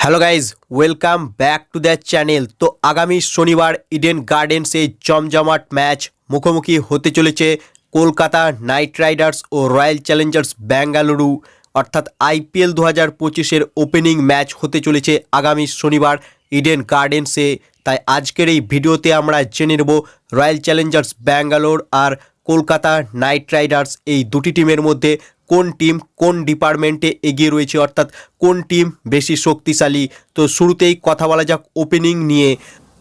Hello guys, welcome back to the channel. তো আগামী শনিবার ইডেন গার্ডেন্সে জমজমাট ম্যাচ মুখোমুখি হতে চলেছে কলকাতা নাইট রাইডার্স ও রয়্যাল চ্যালেঞ্জার্স ব্যাঙ্গালুরু, অর্থাৎ আইপিএল 2025-এর ওপেনিং ম্যাচ হতে চলেছে আগামী শনিবার ইডেন গার্ডেন্সে। তাই আজকের এই ভিডিওতে আমরা জেনে নেব রয়্যাল চ্যালেঞ্জার্স ব্যাঙ্গালোর আর কলকাতা নাইট রাইডার্স এই দুটি টিমের মধ্যে কোন টিম কোন ডিপার্টমেন্টে এগিয়ে রয়েছে, অর্থাৎ কোন টিম বেশি শক্তিশালী। তো শুরুতেই কথা বলা যাক ওপেনিং নিয়ে।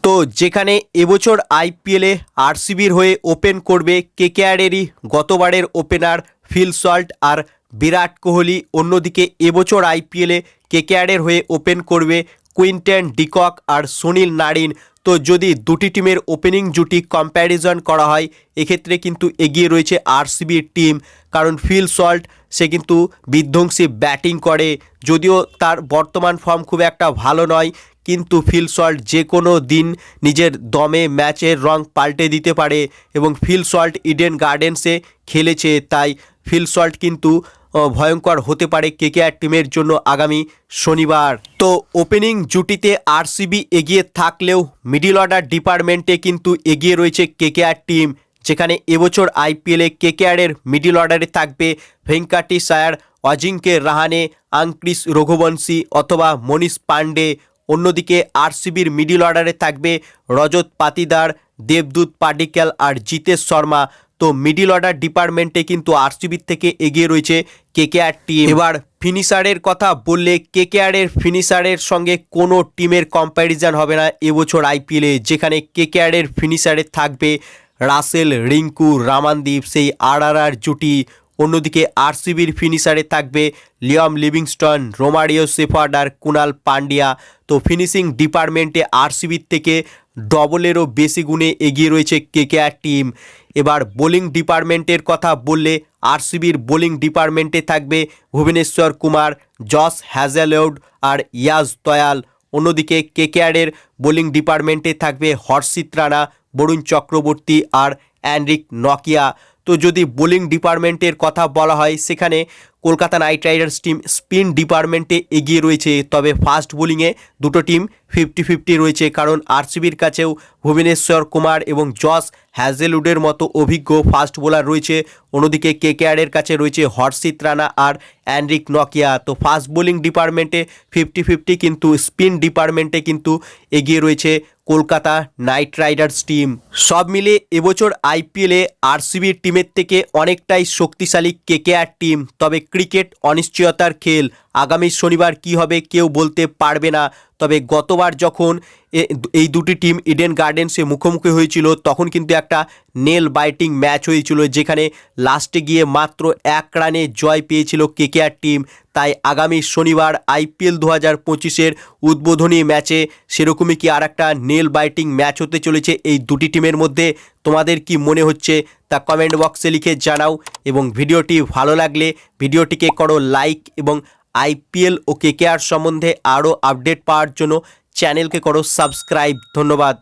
তো যেখানে এবছর আইপিএলে আরসিবির হয়ে ওপেন করবে কেকেআরেরই গতবারের ওপেনার ফিল সল্ট আর বিরাট কোহলি, অন্যদিকে এবছর আইপিএলে কেকেআরের হয়ে ওপেন করবে কুইন্টন ডিকক আর সুনীল নারিন। তো যদি দুটি টিমের ওপেনিং জুটি কম্প্যারিজন করা হয়, এক্ষেত্রে কিন্তু এগিয়ে রয়েছে আরসিবির টিম, কারণ ফিল সল্ট সে কিন্তু বিধ্বংসী ব্যাটিং করে। যদিও তার বর্তমান ফর্ম খুব একটা ভালো নয়, কিন্তু ফিল সল্ট যে কোনো দিন নিজের দমে ম্যাচের রং পাল্টে দিতে পারে এবং ফিল সল্ট ইডেন গার্ডেন্সে খেলেছে, তাই ফিল সল্ট কিন্তু ভয়ঙ্কর হতে পারে কেকেআর টিমের জন্য আগামী শনিবার। তো ওপেনিং জুটিতে আরসিবি এগিয়ে থাকলেও মিডিল অর্ডার ডিপার্টমেন্টে কিন্তু এগিয়ে রয়েছে কেকেআর টিম, যেখানে এবছর আইপিএলে কেকেআরের মিডিল অর্ডারে থাকবে ভেঙ্কাটেশ আয়ার, অজিঙ্ক্য রাহানে, আঙ্ক্রিস রঘুবংশী অথবা মনীষ পান্ডে। অন্যদিকে আরসিবির মিডিল অর্ডারে থাকবে রজত পাতিদার, দেবদূত পাডিক্যাল আর জিতেশ শর্মা। তো মিডিল অর্ডার ডিপার্টমেন্টে কিন্তু আরসিবির থেকে এগিয়ে রয়েছে কেকেআর টিম। এবার ফিনিশারের কথা বললে কেকেআরের ফিনিশারের সঙ্গে কোনো টিমের কম্প্যারিজন হবে না এবছর আইপিএলে, যেখানে কেকেআরের ফিনিশারে থাকবে রাসেল, রিঙ্কু, রামানদীপ, সেই আর জুটি। অন্যদিকে আরসিবির ফিনিশারে থাকবে লিয়াম লিভিংস্টন, রোমারিও শেফার্ড আর কুনাল পান্ডিয়া। তো ফিনিশিং ডিপার্টমেন্টে আরসিবির থেকে ডবলেরও বেশি গুণে এগিয়ে রয়েছে কেকেআর টিম। এবার বোলিং ডিপার্টমেন্টের কথা বললে আরসিবির বোলিং ডিপার্টমেন্টে থাকবে ভুবনেশ্বর কুমার, জস হ্যাজেলউড আর ইয়াজ দয়াল। অন্যদিকে কেকেআরের বোলিং ডিপার্টমেন্টে থাকবে হর্ষিত রানা, বরুণ চক্রবর্তী আর অ্যান্ড্রিক নকিয়া। তো যদি বোলিং ডিপার্টমেন্টের কথা বলা হয়, সেখানে Kolkata night Riders team spin ডিপার্টমেন্টে এগিয়ে রয়েছে, তবে ফাস্ট বোলিংয়ে দুটো টিম 50-50 রয়েছে, কারণ আরসিবির কাছেও ভুবনেশ্বর কুমার এবং জস হ্যাজেলউডের মতো অভিজ্ঞ ফাস্ট বোলার রয়েছে। অন্যদিকে কেকেআরের কাছে রয়েছে হর্ষিত রানা আর অ্যান্ড্রিক নকিয়া। তো ফাস্ট বোলিং ডিপার্টমেন্টে 50-50, কিন্তু স্পিন ডিপার্টমেন্টে কিন্তু এগিয়ে রয়েছে কলকাতা নাইট রাইডার্স টিম। সব মিলে এবছর আইপিএলে আরসিবির টিমের থেকে অনেকটাই শক্তিশালী কেকেআর টিম। তবে ক্রিকেট অনিশ্চয়তার খেল, আগামী শনিবার কি হবে কেউ বলতে পারবে না। তবে গতবার যখন এই দুটি টিম ইডেন গার্ডেন্সে মুখোমুখি হয়েছিল, তখন কিন্তু একটা নেল বাইটিং ম্যাচ হয়েছিল, যেখানে লাস্টে গিয়ে মাত্র 1 রানে জয় পেয়েছিল কেকেআর টিম। তাই আগামী শনিবার আইপিএল 2025-এর উদ্বোধনী ম্যাচে সেরকমই কি আর একটা নেল বাইটিং ম্যাচ হতে চলেছে এই দুটি টিমের মধ্যে? তোমাদের কি মনে হচ্ছে তা কমেন্ট বক্সে লিখে জানাও, এবং ভিডিওটি ভালো লাগলে ভিডিওটিকে করো লাইক, এবং আইপিএল ও কেকেআর সম্বন্ধে আরও আপডেট পাওয়ার জন্য চ্যানেলকে করো সাবস্ক্রাইব। ধন্যবাদ।